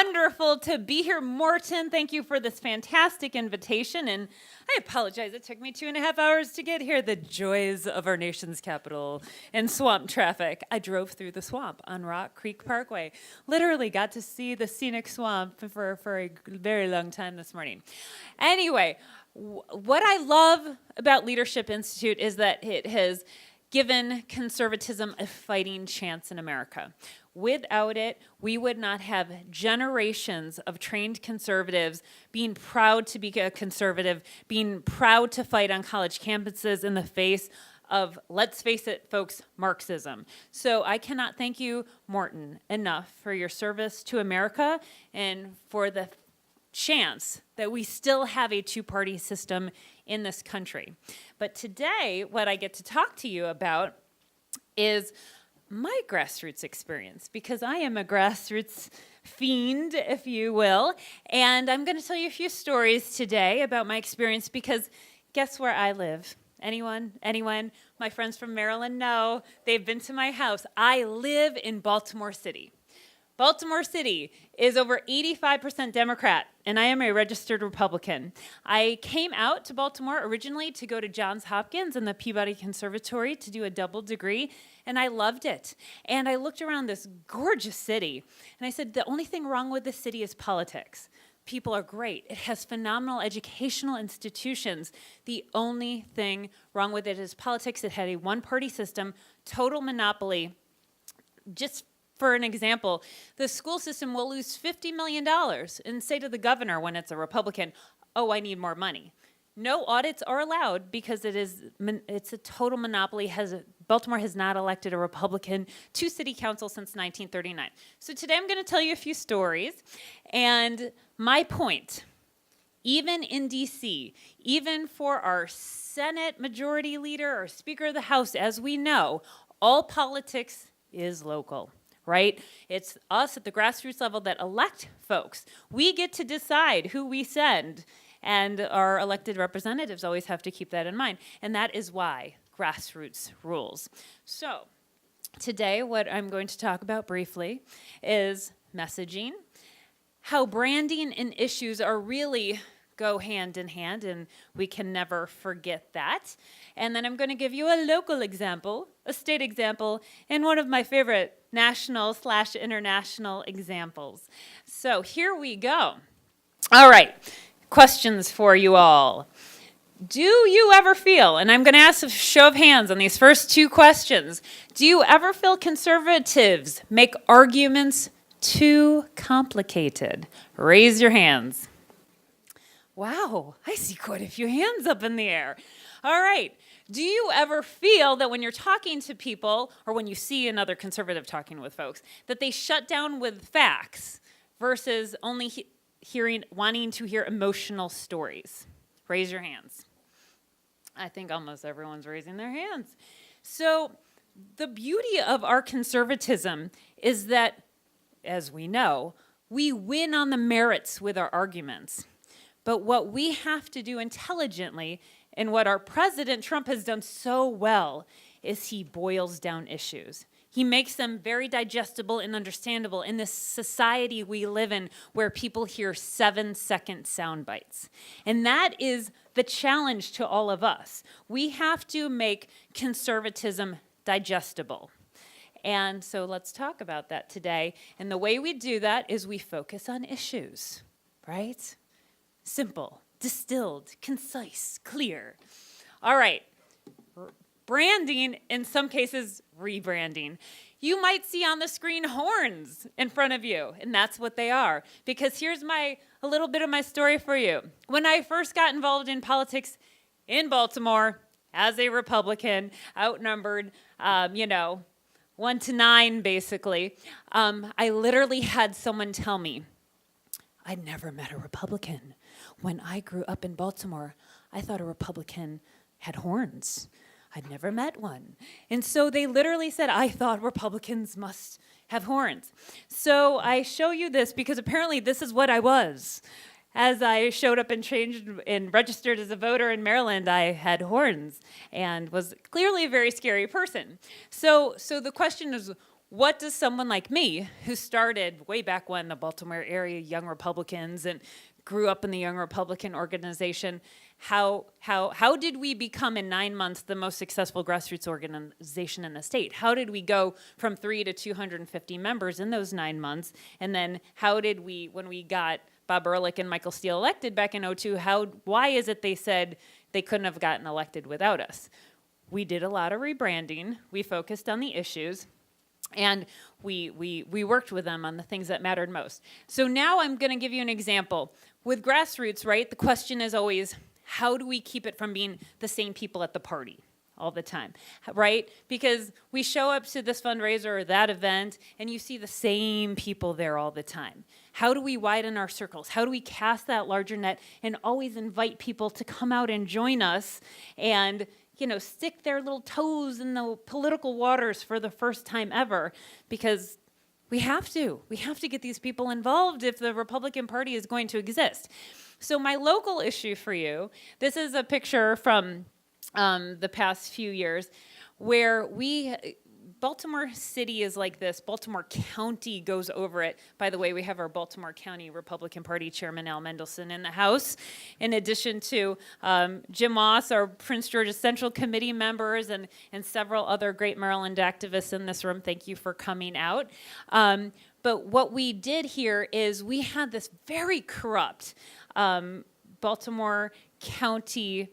wonderful to be here. Morton, thank you for this fantastic invitation. And I apologize, it took me 2.5 hours to get here. The joys of our nation's capital and swamp traffic. I drove through the swamp on Rock Creek Parkway. Literally got to see the scenic swamp for a very long time this morning. Anyway, what I love about Leadership Institute is that it has given conservatism a fighting chance in America. Without it, we would not have generations of trained conservatives being proud to be a conservative, being proud to fight on college campuses in the face of, let's face it, folks, Marxism. So I cannot thank you, Morton, enough for your service to America and for the chance that we still have a two-party system in this country. But today, what I get to talk to you about is my grassroots experience, because I am a grassroots fiend, if you will, and I'm going to tell you a few stories today about my experience, because guess where I live? Anyone? My friends from Maryland know. They've been to my house. I live in Baltimore City. Baltimore City is over 85% Democrat, and I am a registered Republican. I came out to Baltimore originally to go to Johns Hopkins and the Peabody Conservatory to do a double degree, and I loved it. And I looked around this gorgeous city, and I said, the only thing wrong with this city is politics. People are great. It has phenomenal educational institutions. The only thing wrong with it is politics. It had a one-party system, total monopoly. Just for an example, the school system will lose $50 million and say to the governor when it's a Republican, oh, I need more money. No audits are allowed because it's a total monopoly. Baltimore has not elected a Republican to city council since 1939. So today I'm going to tell you a few stories. And my point, even in D.C., even for our Senate majority leader or Speaker of the House, as we know, all politics is local. Right? It's us at the grassroots level that elect folks. We get to decide who we send, and our elected representatives always have to keep that in mind. And that is why grassroots rules. So today, what I'm going to talk about briefly is messaging, how branding and issues are really go hand in hand, and we can never forget that. And then I'm going to give you a local example, a state example, and one of my favorite national/international examples. So here we go. All right, questions for you all. Do you ever feel, and I'm going to ask a show of hands on these first two questions, do you ever feel conservatives make arguments too complicated? Raise your hands. Wow, I see quite a few hands up in the air. All right. Do you ever feel that when you're talking to people, or when you see another conservative talking with folks, that they shut down with facts versus only wanting to hear emotional stories? Raise your hands. I think almost everyone's raising their hands. So the beauty of our conservatism is that, as we know, we win on the merits with our arguments. But what we have to do intelligently, and what our President Trump has done so well, is he boils down issues. He makes them very digestible and understandable in this society we live in where people hear 7-second sound bites. And that is the challenge to all of us. We have to make conservatism digestible. And so let's talk about that today. And the way we do that is we focus on issues, right? Simple, distilled, concise, clear. All right. Branding, in some cases, rebranding. You might see on the screen horns in front of you, and that's what they are. Because here's a little bit of my story for you. When I first got involved in politics in Baltimore as a Republican, outnumbered, 1 to 9, basically, I literally had someone tell me, I'd never met a Republican. When I grew up in Baltimore, I thought a Republican had horns. I'd never met one. And so they literally said, I thought Republicans must have horns. So I show you this because apparently this is what I was. As I showed up and changed and registered as a voter in Maryland, I had horns and was clearly a very scary person. So the question is, what does someone like me, who started way back when the Baltimore area Young Republicans and grew up in the Young Republican organization, how did we become in 9 months the most successful grassroots organization in the state? How did we go from 3 to 250 members in those 9 months? And then how did we, when we got Bob Ehrlich and Michael Steele elected back in '02, why is it they said they couldn't have gotten elected without us? We did a lot of rebranding. We focused on the issues. And we worked with them on the things that mattered most. So now I'm going to give you an example. With grassroots, right, the question is always, how do we keep it from being the same people at the party all the time, right? Because we show up to this fundraiser or that event, and you see the same people there all the time. How do we widen our circles? How do we cast that larger net and always invite people to come out and join us and stick their little toes in the political waters for the first time ever, because we have to get these people involved if the Republican Party is going to exist. So my local issue for you, this is a picture from the past few years where Baltimore City is like this. Baltimore County goes over it. By the way, we have our Baltimore County Republican Party Chairman, Al Mendelson, in the House, in addition to Jim Moss, our Prince George's Central Committee members, and several other great Maryland activists in this room. Thank you for coming out. But what we did here is we had this very corrupt Baltimore County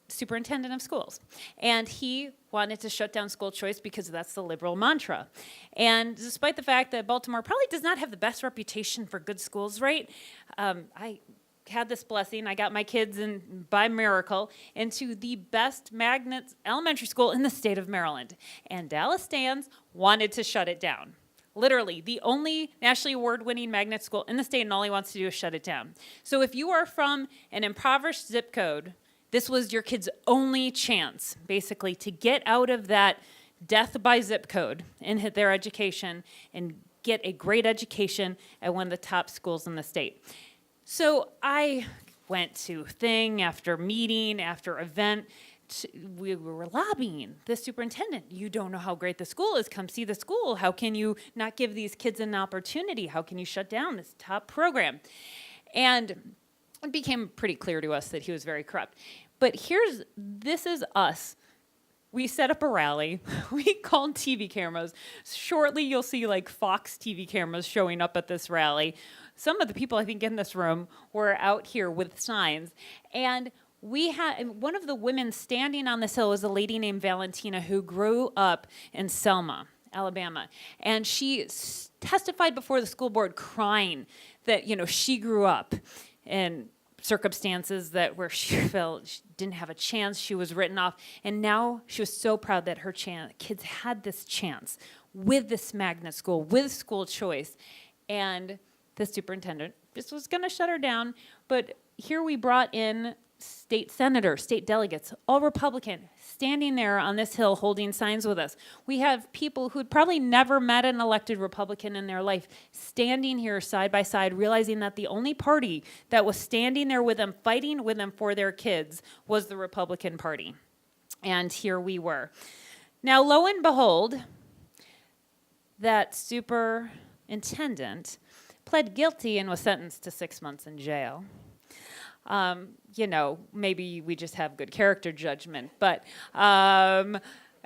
superintendent of schools. And he wanted to shut down school choice because that's the liberal mantra. And despite the fact that Baltimore probably does not have the best reputation for good schools, right? I had this blessing. I got my kids, by miracle, into the best magnet elementary school in the state of Maryland. And Dallas Stans wanted to shut it down. Literally, the only nationally award-winning magnet school in the state, and all he wants to do is shut it down. So if you are from an impoverished zip code, this was your kid's only chance, basically, to get out of that death by zip code and hit their education and get a great education at one of the top schools in the state. So I went to thing after meeting, after event. We were lobbying the superintendent. You don't know how great the school is. Come see the school. How can you not give these kids an opportunity? How can you shut down this top program? And it became pretty clear to us that he was very corrupt. But this is us. We set up a rally. We called TV cameras. Shortly, you'll see like Fox TV cameras showing up at this rally. Some of the people, I think, in this room were out here with signs. And we had one of the women standing on this hill is a lady named Valentina who grew up in Selma, Alabama. And she testified before the school board crying that, she grew up in circumstances where she felt she didn't have a chance, she was written off, and now she was so proud that her kids had this chance with this magnet school, with school choice, and the superintendent just was going to shut her down. But here we brought in state senators, state delegates, all Republican, standing there on this hill holding signs with us. We have people who had probably never met an elected Republican in their life standing here side by side, realizing that the only party that was standing there with them, fighting with them for their kids, was the Republican Party. And here we were. Now, lo and behold, that superintendent pled guilty and was sentenced to 6 months in jail. Maybe we just have good character judgment, but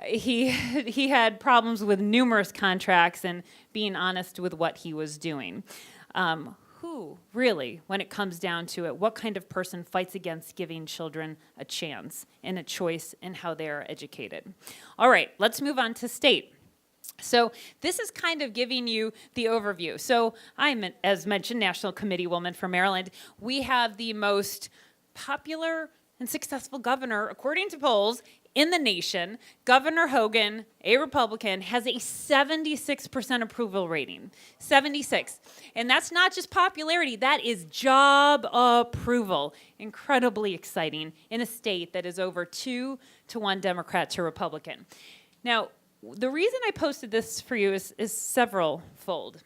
he had problems with numerous contracts and being honest with what he was doing. Who really, when it comes down to it, what kind of person fights against giving children a chance and a choice in how they are educated? All right, let's move on to state. So this is kind of giving you the overview. So I'm, as mentioned, National Committee Woman for Maryland. We have the most popular and successful governor, according to polls, in the nation. Governor Hogan, a Republican, has a 76% approval rating. 76. And that's not just popularity, that is job approval. Incredibly exciting in a state that is over 2-1 Democrat to Republican. Now, the reason I posted this for you is several-fold.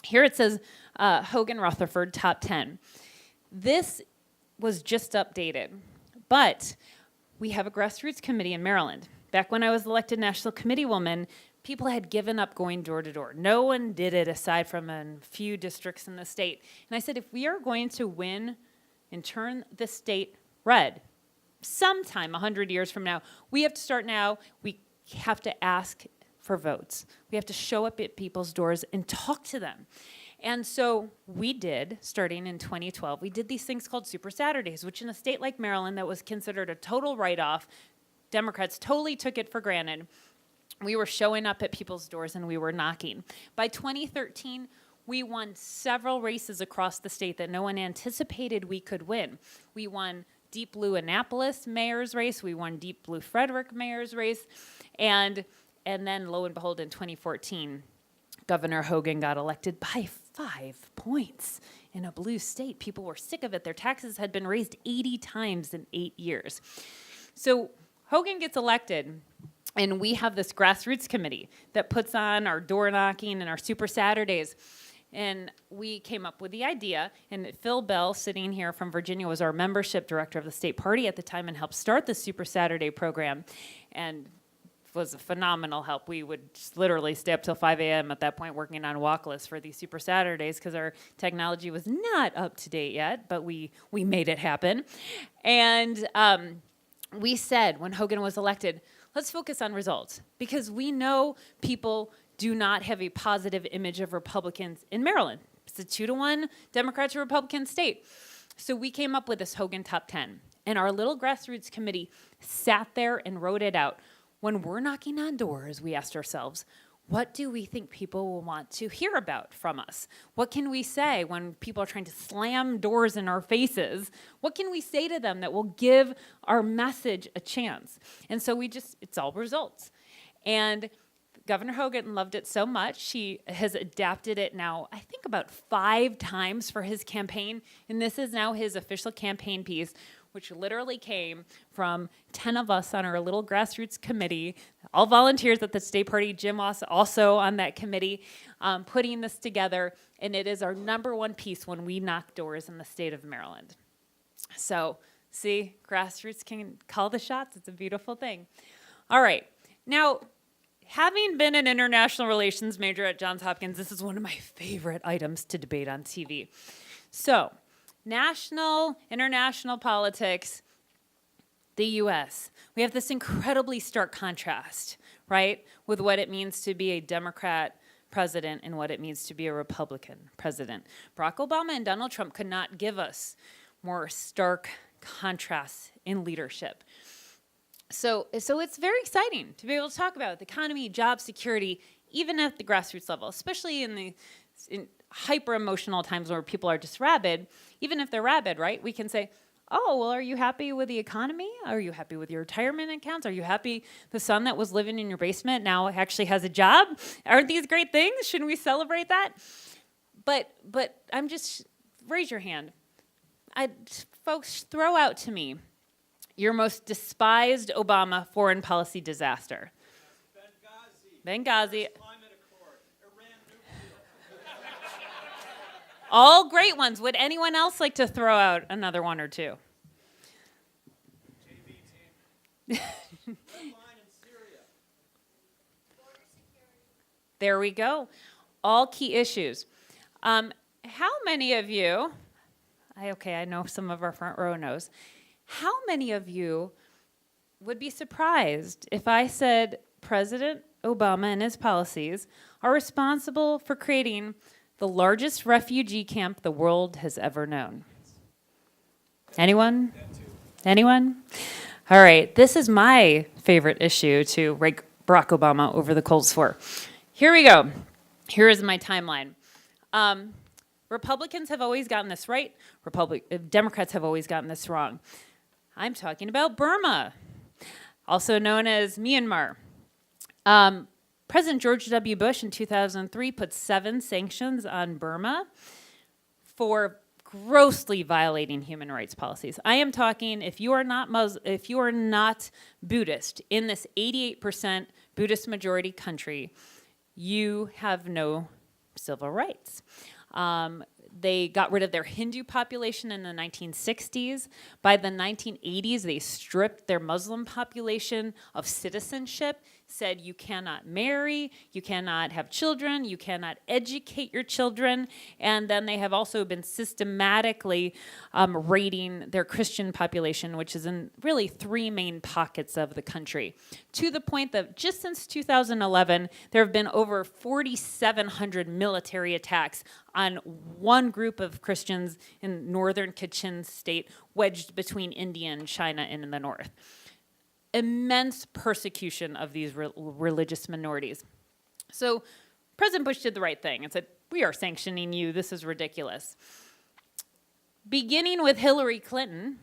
Here it says Hogan-Rutherford top 10. This was just updated, but we have a grassroots committee in Maryland. Back when I was elected National Committee Woman, people had given up going door to door. No one did it aside from a few districts in the state. And I said, if we are going to win and turn the state red, sometime 100 years from now, we have to start now. We have to ask for votes. We have to show up at people's doors and talk to them. And so we did, starting in 2012, we did these things called Super Saturdays, which in a state like Maryland that was considered a total write-off, Democrats totally took it for granted. We were showing up at people's doors and we were knocking. By 2013, we won several races across the state that no one anticipated we could win. We won Deep Blue Annapolis mayor's race. We won Deep Blue Frederick mayor's race. And then, lo and behold, in 2014, Governor Hogan got elected by 5 points in a blue state. People were sick of it. Their taxes had been raised 80 times in 8 years. So Hogan gets elected, and we have this grassroots committee that puts on our door knocking and our Super Saturdays. And we came up with the idea, and Phil Bell, sitting here from Virginia, was our membership director of the state party at the time and helped start the Super Saturday program, and was a phenomenal help. We would just literally stay up till 5 a.m. at that point working on walk lists for these Super Saturdays because our technology was not up to date yet, but we made it happen. And we said when Hogan was elected, let's focus on results because we know people do not have a positive image of Republicans in Maryland. It's a 2-to-1 Democrat to Republican state. So we came up with this Hogan Top 10. And our little grassroots committee sat there and wrote it out. When we're knocking on doors, we asked ourselves, what do we think people will want to hear about from us? What can we say when people are trying to slam doors in our faces? What can we say to them that will give our message a chance? And so it's all results. And Governor Hogan loved it so much, he has adapted it now, I think about 5 times for his campaign. And this is now his official campaign piece, which literally came from 10 of us on our little grassroots committee, all volunteers at the state party, Jim also on that committee, putting this together. And it is our #1 piece when we knock doors in the state of Maryland. So, see, grassroots can call the shots. It's a beautiful thing. All right. Now, having been an international relations major at Johns Hopkins, this is one of my favorite items to debate on TV. So, national, international politics, the U.S. We have this incredibly stark contrast, right, with what it means to be a Democrat president and what it means to be a Republican president. Barack Obama and Donald Trump could not give us more stark contrasts in leadership. So it's very exciting to be able to talk about the economy, job security, even at the grassroots level, especially in hyper-emotional times where people are just rabid. Even if they're rabid, right, we can say, oh, well, are you happy with the economy? Are you happy with your retirement accounts? Are you happy the son that was living in your basement now actually has a job? Aren't these great things? Shouldn't we celebrate that? But I'm just, raise your hand. Folks, throw out to me your most despised Obama foreign policy disaster. Benghazi. All great ones. Would anyone else like to throw out another one or two? JV team. There we go. All key issues. How many of you, I know some of our front row knows, how many of you would be surprised if I said President Obama and his policies are responsible for creating the largest refugee camp the world has ever known? Anyone? Anyone? All right, this is my favorite issue to rank Barack Obama over the coals for. Here we go. Here is my timeline. Republicans have always gotten this right. Democrats have always gotten this wrong. I'm talking about Burma, also known as Myanmar. President George W. Bush in 2003 put 7 sanctions on Burma for grossly violating human rights policies. I am talking if you are not Buddhist in this 88% Buddhist majority country, you have no civil rights. They got rid of their Hindu population in the 1960s. By the 1980s, they stripped their Muslim population of citizenship. said you cannot marry, you cannot have children, you cannot educate your children, and then they have also been systematically raiding their Christian population, which is in really 3 main pockets of the country, to the point that just since 2011, there have been over 4,700 military attacks on one group of Christians in northern Kachin state, wedged between India and China in the north. Immense persecution of these religious minorities. So President Bush did the right thing and said, we are sanctioning you, this is ridiculous. Beginning with Hillary Clinton,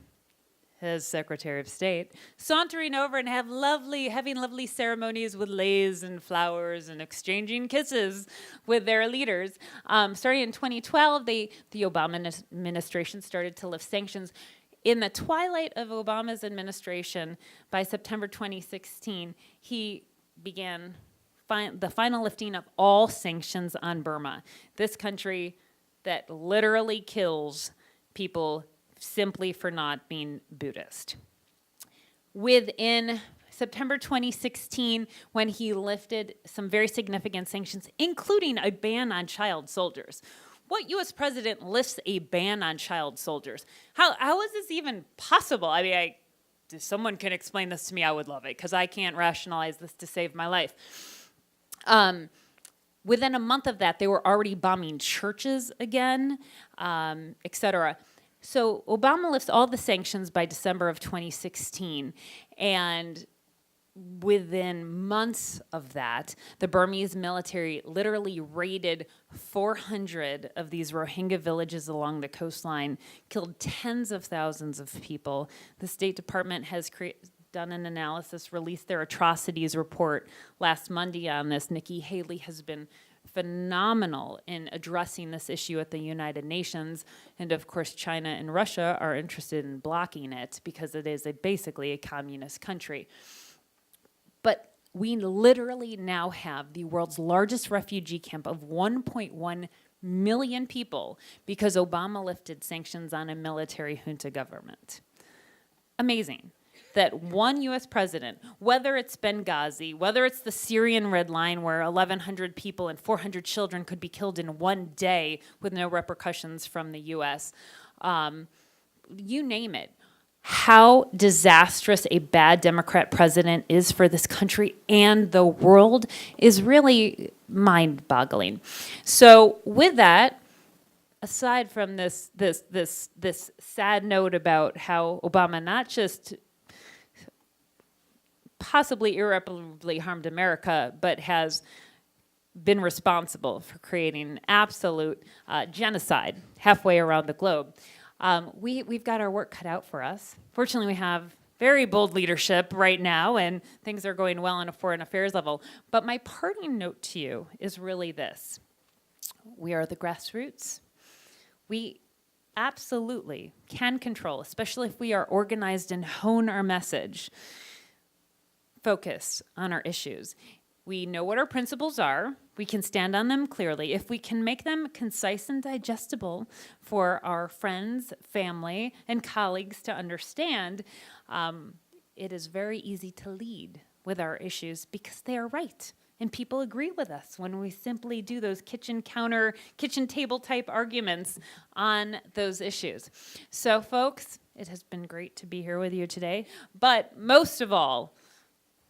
his Secretary of State, sauntering over and having lovely ceremonies with leis and flowers and exchanging kisses with their leaders. Starting in 2012, the Obama administration started to lift sanctions. In the twilight of Obama's administration, by September 2016, he began the final lifting of all sanctions on Burma, this country that literally kills people simply for not being Buddhist. Within September 2016, when he lifted some very significant sanctions, including a ban on child soldiers. What U.S. president lifts a ban on child soldiers? How is this even possible? I mean, if someone can explain this to me, I would love it, because I can't rationalize this to save my life. Within a month of that, they were already bombing churches again, et cetera. So Obama lifts all the sanctions by December of 2016, and within months of that, the Burmese military literally raided 400 of these Rohingya villages along the coastline, killed tens of thousands of people. The State Department has done an analysis, released their atrocities report last Monday on this. Nikki Haley has been phenomenal in addressing this issue at the United Nations. And of course, China and Russia are interested in blocking it because it is basically a communist country. But we literally now have the world's largest refugee camp of 1.1 million people because Obama lifted sanctions on a military junta government. Amazing that one U.S. president, whether it's Benghazi, whether it's the Syrian Red Line where 1,100 people and 400 children could be killed in one day with no repercussions from the U.S., you name it. How disastrous a bad Democrat president is for this country and the world is really mind-boggling. So with that, aside from this sad note about how Obama not just possibly irreparably harmed America, but has been responsible for creating absolute genocide halfway around the globe. We've got our work cut out for us. Fortunately, we have very bold leadership right now, and things are going well on a foreign affairs level. But my parting note to you is really this. We are the grassroots. We absolutely can control, especially if we are organized and hone our message, focus on our issues. We know what our principles are. We can stand on them clearly. If we can make them concise and digestible for our friends, family, and colleagues to understand, it is very easy to lead with our issues because they are right. And people agree with us when we simply do those kitchen table type arguments on those issues. So folks, it has been great to be here with you today. But most of all,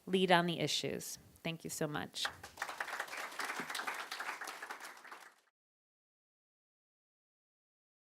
lead on the issues. Thank you so much.